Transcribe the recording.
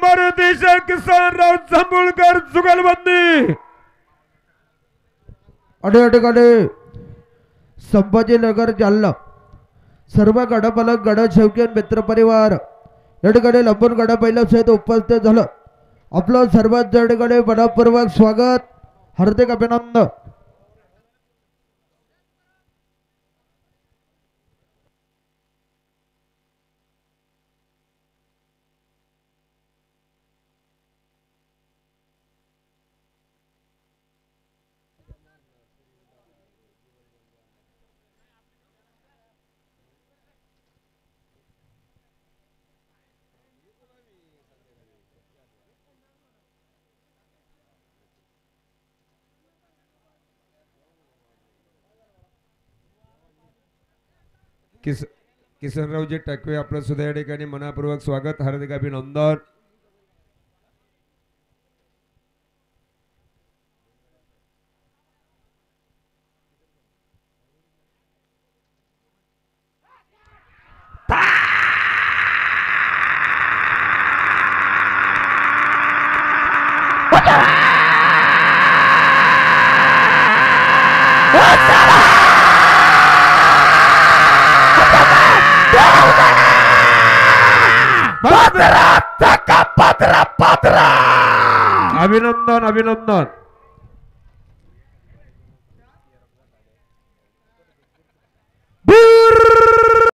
मारुतीशा किसनराव जांभूळकर जुगलबंदी ठिकाणी संभाजीनगर जालना सर्व गडपालक गड शेवकी मित्र परिवार या ठिकाणी लंबून गडा पहिल्या सहित उपस्थित झालं. आपलं सर्वात या ठिकाणी मनपूर्वक स्वागत, हार्दिक अभिनंदन. किसनरावजी टाकवे आपलं सुद्धा या ठिकाणी मनापूर्वक स्वागत, हार्दिक अभिनंदन. अभिनंदन अभिनंदन. दूर